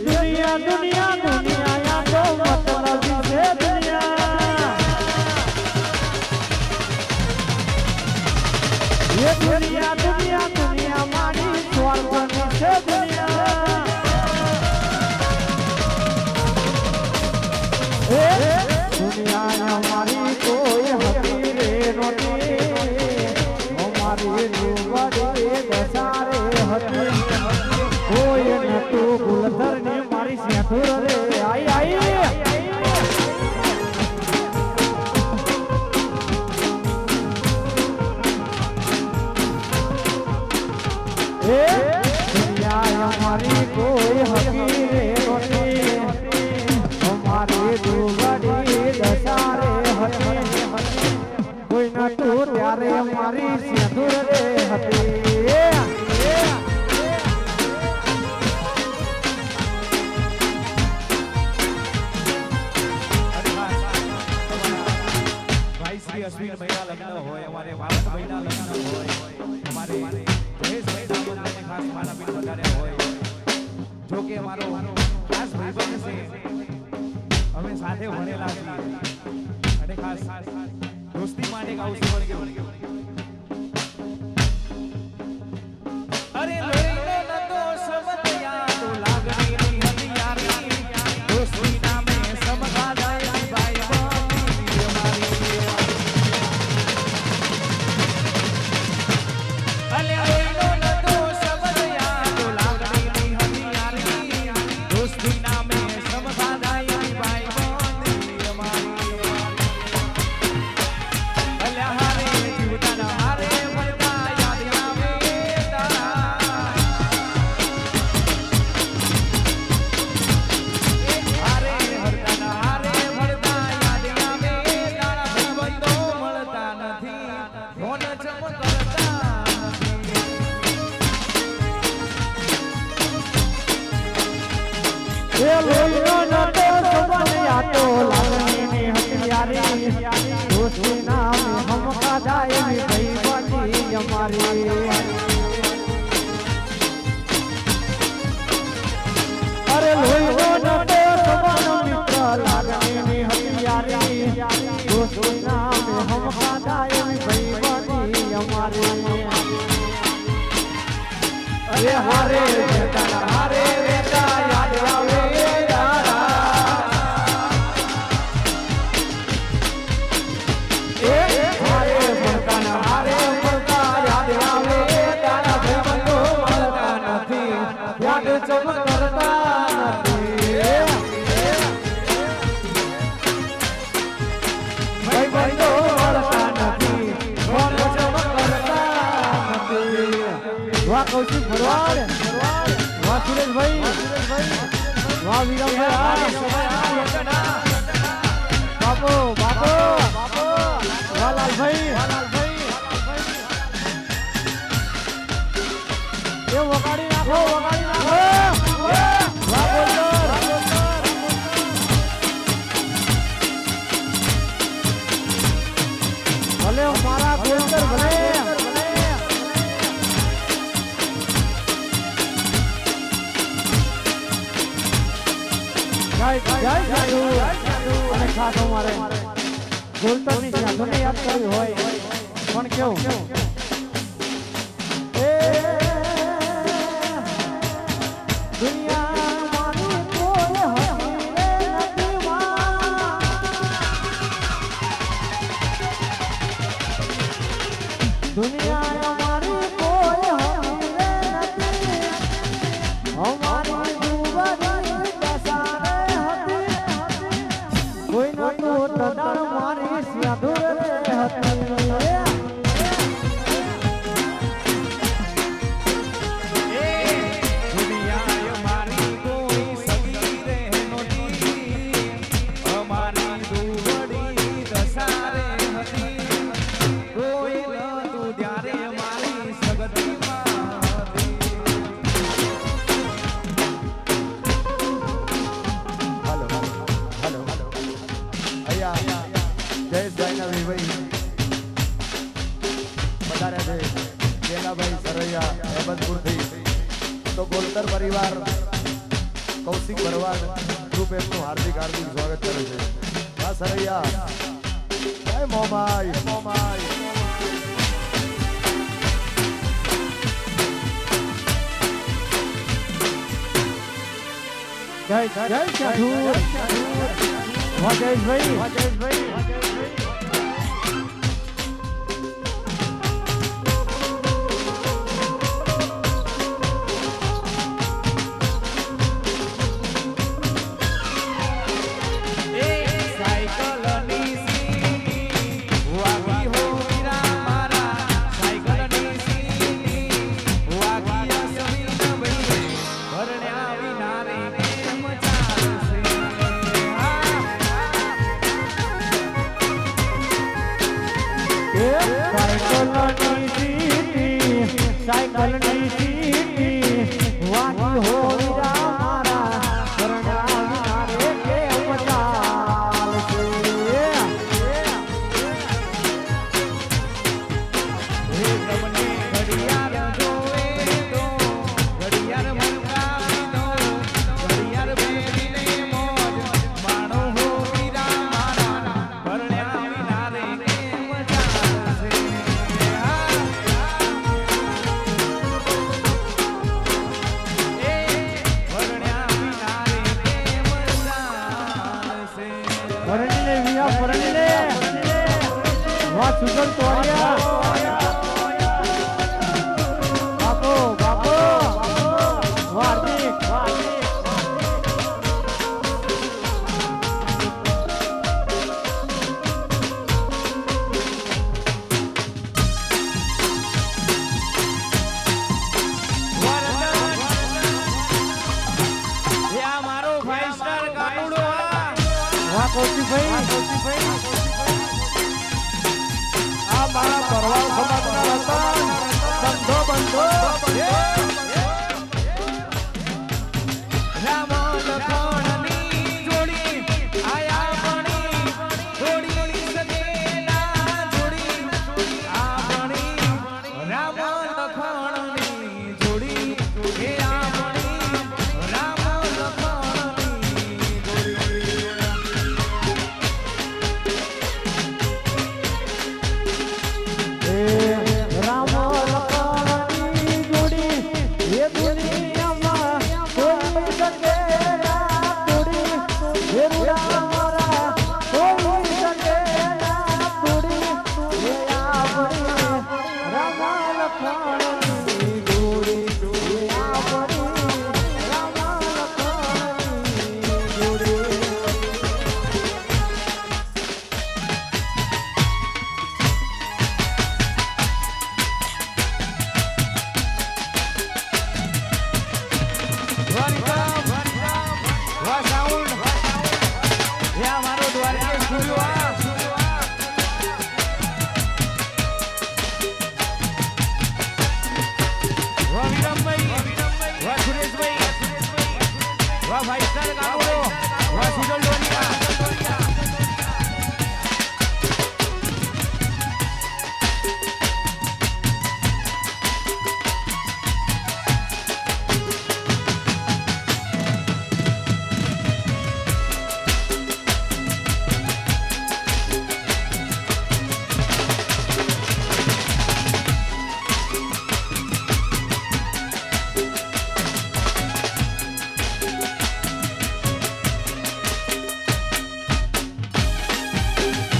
दुनिया दुनिया दुनिया या तो मतलब से दुनिया ये दुनिया दुनिया दुनिया मारी स्वर्ग से दुनिया दुनिया हमारी कोई हकीरे नोटी हमारी रूबड़ी दसारे हती कोई न तू गुलधर ने मारी सियाथुर रे आई आई दुनिया हमारी कोई हकीरे नोटी हमारी रूबड़ी दसारे हती कोई न तू त्यारे मारी सियाथुर रे हती અશ્વિન મહિના લગ્ન હોય અમારે ભારત મહિના લગ્ન હોય અમારે દેશ મહિના બંધાને ખાસ મારા બિન વધારે હોય જો કે અમારો ખાસ ભાઈબંધ છે અમે સાથે ભણેલા છીએ અને ખાસ દોસ્તી માટે ગાઉં છું અરે લોહીનો નતો સમત યાદ લાગણી હતી યારી દોસ્તી નામે સમગા જાય ભાઈ दोस्ती नाम हम का जाए भाई बनी हमारी अरे लोहिनो नटो समान मित्र लागनी हथियारी दोस्ती नाम हम का जाए भाई बनी हमारी अरे हारे बेटा हारे बेटा याद आवे कौशिक भरवाड़ वाह सुरेश भाई वाह वीरम भाई बापो बापो वाह लाल भाई ये वगाड़ी नाखो वाह बोलर भले हमारा बोलर भले જય સાધુ અને ખાસ અમારે ગોલતરની સાધુને યાદ કરવી હોય પણ કેવું દુનિયા મારી કોઈ હકીરે નથી દુનિયા મારી કોઈ હકીરે નથી અમારી દુવારી કોઈ નો તો તદાર મારી સિયાધુર રે હતી કૌશિક ભરવાડ ગ્રુપ એમનું હાર્દિક સ્વાગત કરે છે. હા સરૈયા જય મોમાઈ મોમાઈ. જય જય સાધુ વાજેશભાઈ સાયકલની સીટી વાગી હોવીરા મારા પરણા વિનારે કેમ ચાલશે. ઘડિયાળ જોવે તો ઘડિયાળ મંગાવી દો, ઘડિયાળ પહેરીને મોજ માણો હોવીરા મારા પરણ્યા વિનારે કેમ ચાલશે. પરણીને વિયા પરણીને વાહ સુગર તોડ્યા બાપો બાપો હાર્દિક કૌશિકભાઈ આ મારા ભરવાડ સમાજના હતા. બંધો રામ લખણની જોડી આયા પણી જોડી સગેલા જોડી આપણી રામ લખણની જોડી એ આપણી રામ લખણની જોડી. રામ લખણની જોડી એ દુનિયામાં કોઈ શકે ના તોડી એ રામરા કોઈ શકે ના તોડી એ આપણી રામ લખણની જોડી એ આપણી રામ લખણની જોડી.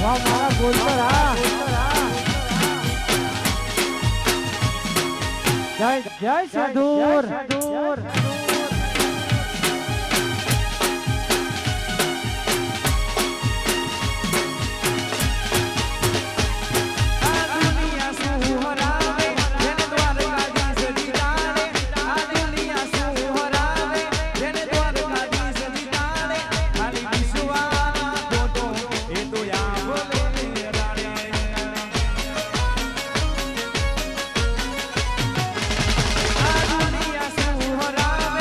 વાહ મારા ગોલર જય જય સાધુર આ દુનિયા સુહરાવે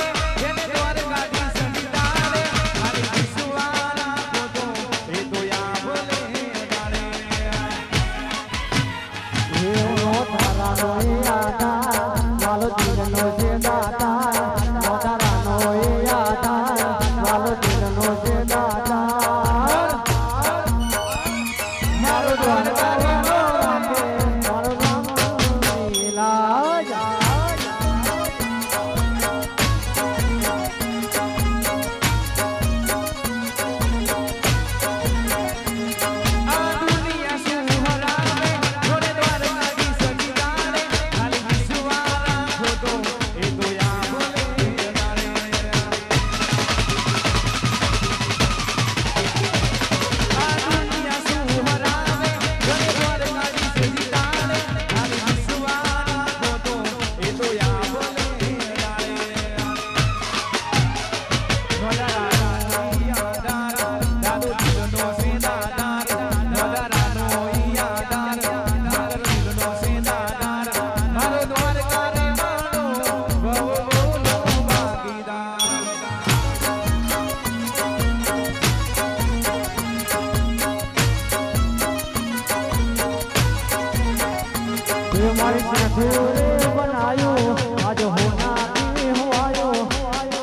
મારી સિંધુરે બનાયો આજ હોનાથી હવાયો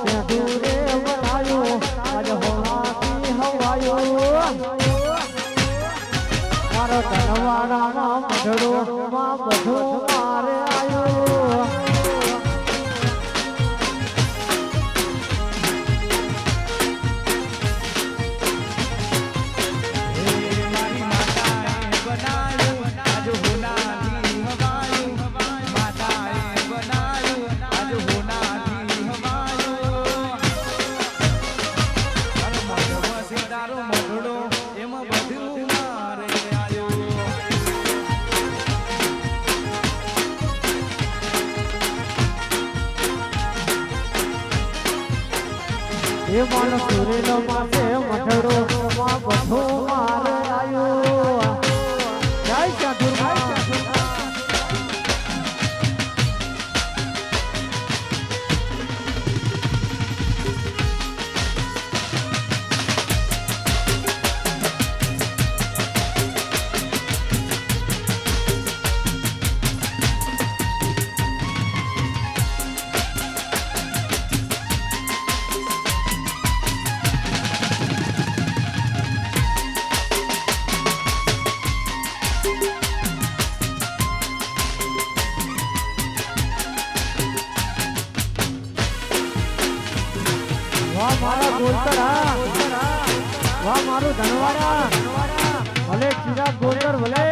સિંધુરે બનાયો આજ હોનાથી હવાયો મારો તનવાડામાં મઢડો માં બધું મારે આયો એ માનો સુરેલો માથે મઠડો માં બધો મારે આયો જય ચાતુર્મા વાહ મારા ગોલતર વાહ મારું ધનવાડા ભલે ચિરાગ ગોલતર ભલે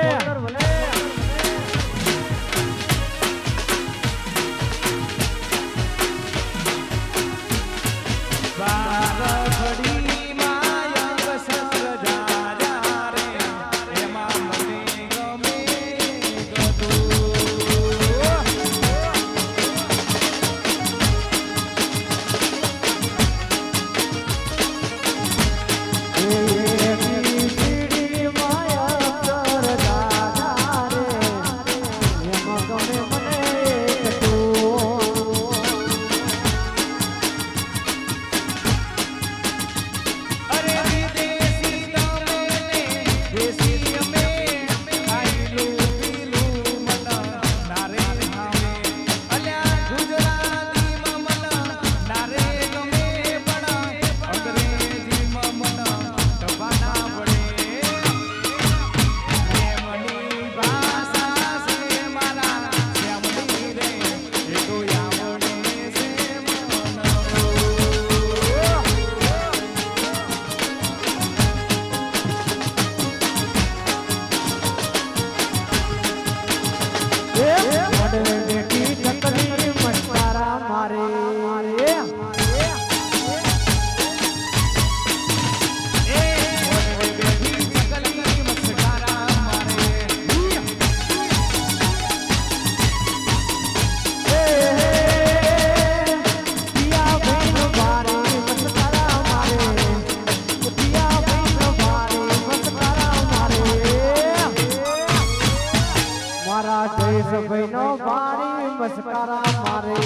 ભાઈનો ભારી મસ્કરા મારે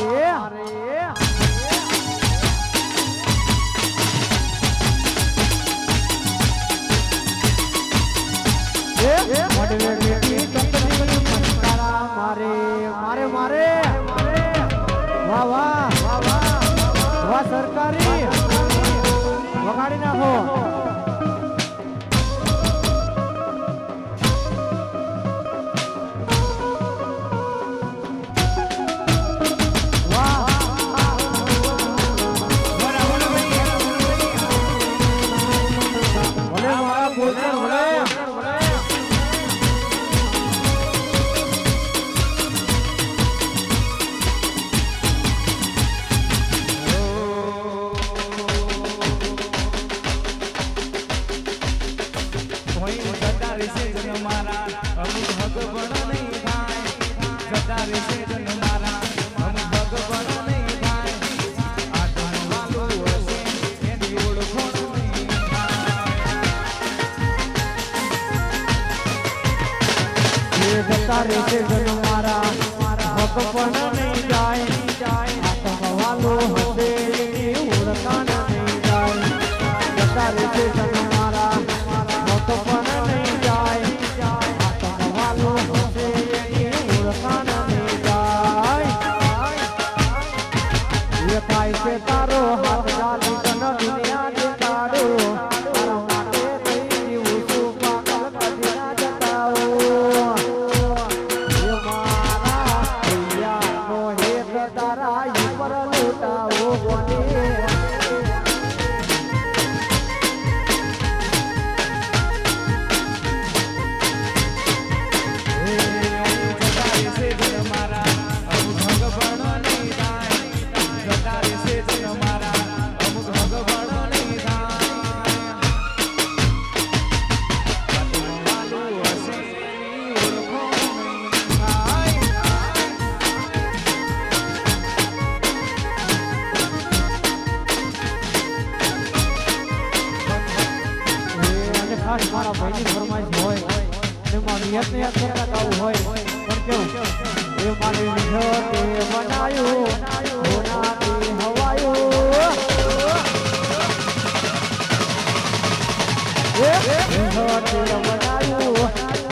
મારે મારે વાહ વાહ વાહ સરકારી વગાડી નાખો રહેશે જન મારા અમુક ભગવાન નહીં થાય જતા રહેશે જન મારા અમુક ભગવાન નહીં થાય આત્મા વાલું હશે એની ઓળખોણ નહીં થાય જતા રહેશે જન મારા ભગવાન નહીં જાય આત્મા વાલું હશે એની ઓળખાણ નહીં જાય જતા રહેશે જન મારા ભગવાન નહીં જાય આત્મા વાલું હશે એની ઓળખાણ નહીં જાય એ થાય છે તારો હાથ જાલી તન દુનિયા દેખાડો તારા માટે થઈ જીવું છું પાગલ કદી ના જતાઓ એ મારા ભૈયાનો હેત તારા ઉપર લૂંટાવો બને ખાસ મારા ભાઈની ફરમાઈશ હોય અને મારી યાદને યાદ કરતા ગાવું હોય પણ કેવું એ મારી વિહતે બનાયું હોનાથી હવાયું એ વિહતે બનાયું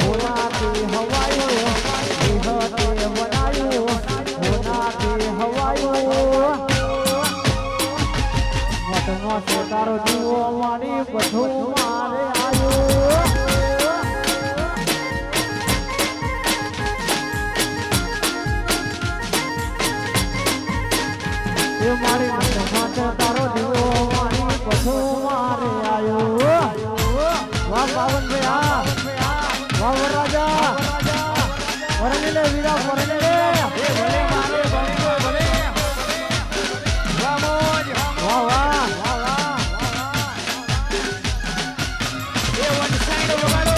હોનાથી હવાયું વિહતે બનાયું હોનાથી હવાયું મોટો તારો જીવો મારી બધું મારે મારી માથે તારો દીવો મારી બધું મારે આયો વાહ પાવન ભાઈ વાહ રાજા વરણી લે વીરા વરણી લે ભલે મારે ભલે ભલે વાહ મોજ વાહ વાહ એ વન સાઈડ વગાડો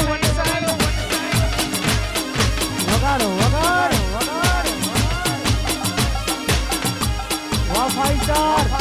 વગાડો વાહ ફાઈવ સ્ટાર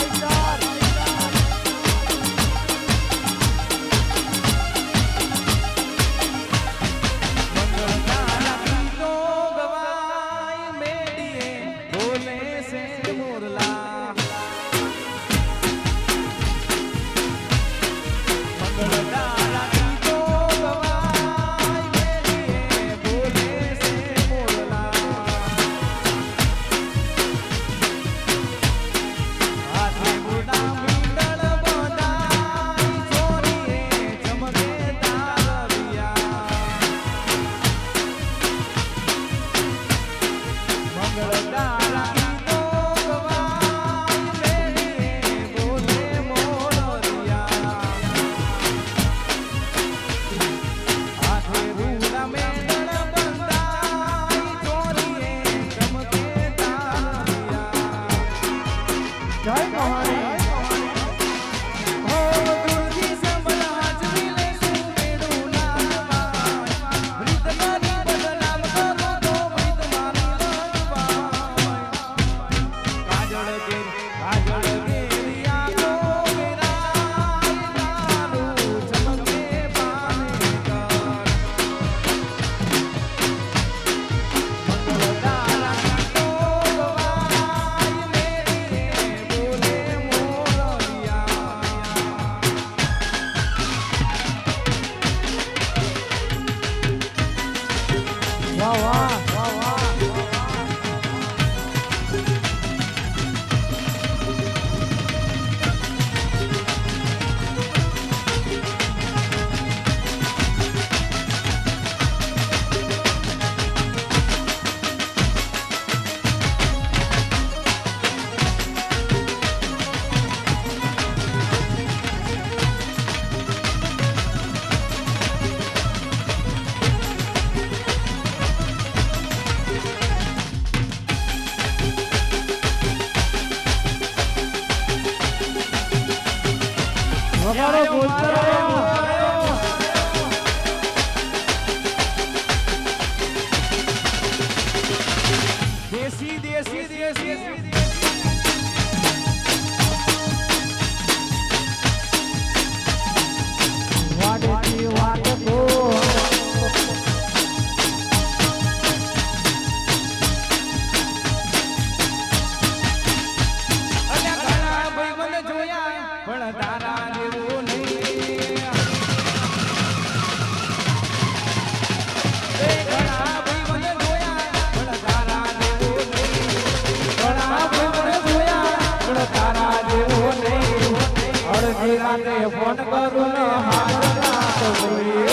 રાતે ફોન કરું ને હાજર ના તો ભાઈ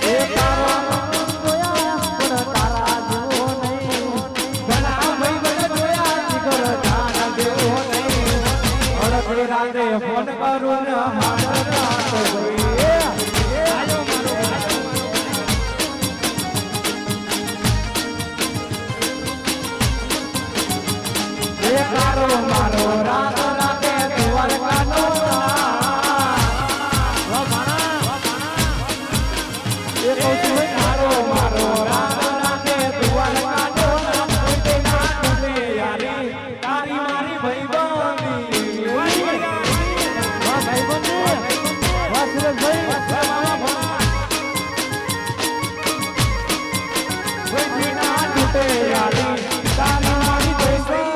એ તારો જોયા પણ તારા જેવો નહીં ઘણા ભાઈબંધ જોયા જીગર તારા જેવો નહીં અડધી રાતે ફોન કરું ને હાજર ના તો ભાઈ મારો મારો રાત રાતે દ્વારકાનો એ કહું છું મારો મારો રાત રાતે દ્વારકાનો યારી તારી મારી ભાઈબંધી વાહ ભાઈબંધી વાહ સુરેશભાઈ કોઈ ના તૂટે યારી તારી મારી ભાઈબંધી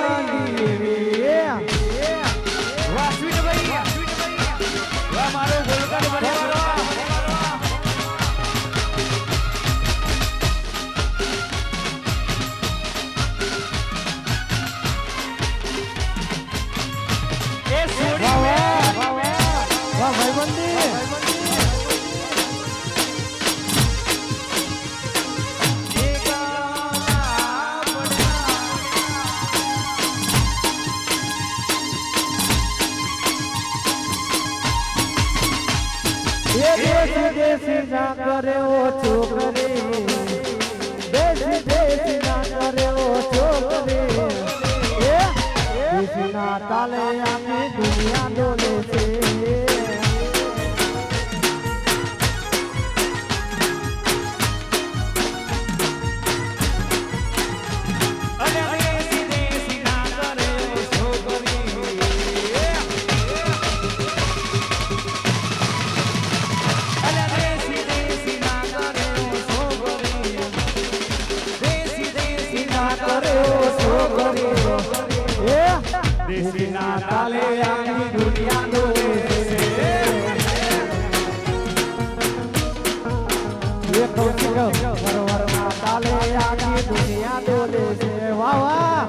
દેશી ના કરે ઓછો કરે દેશી ના કરે ઓછો કરે દેશી ના તાલે આખી દુનિયા ડોલે છે દેશી ના તાલે આખી દુનિયા ડોલે છે એ કૌશિક સરોવર ના તાલે આખી દુનિયા ડોલે છે વાહ વાહ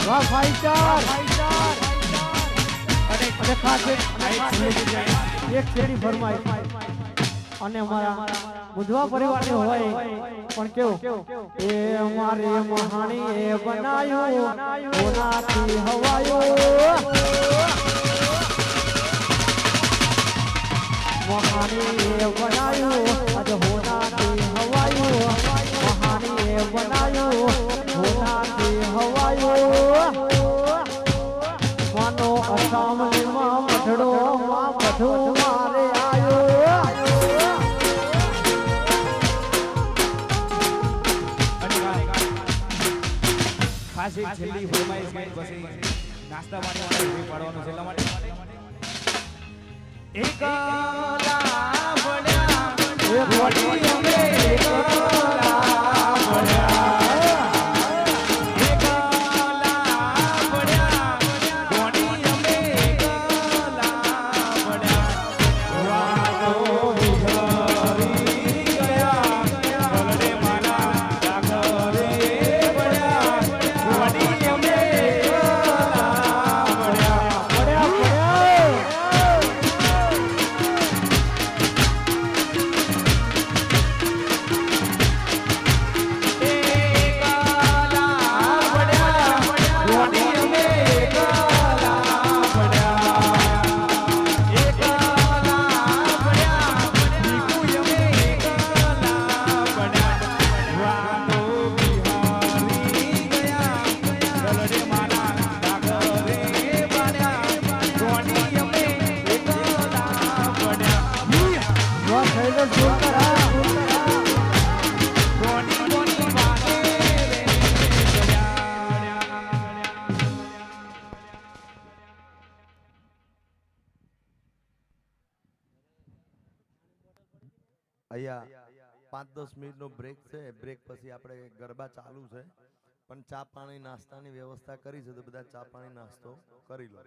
વાહ ફાઈટર અને ખાસ એક છેડી ફરમાઈ અને અમારા બુધવા પરિવારને હોય પણ કેવું એ અમારી મહાણી એ બનાયું ઓનાથી હવાયું મહાણી એ બનાયું આજ હોનાથી હવાયું મહાણી એ બનાયું હોનાથી હવાયું માનો અસામલીમાં મઠડો માં બધું મારે આવ્યો છેલ્લી ફરમાઈશ ગઈ પછી નાસ્તા પાણી પાડવાનું છે એટલા માટે એકલા પડ્યા એ બોડી અમે એકલા પડ્યા એકલા પડ્યા બોડી અમે એકલા પડ્યા વાતો વિહરી ગયા ગલડે મારા ડાકરે અહીંયા 5-10 મિનિટનો બ્રેક છે બ્રેક પછી આપણે ગરબા ચાલુ છે પણ ચા પાણી નાસ્તાની વ્યવસ્થા કરી છે તો બધા ચા પાણી નાસ્તો કરી લો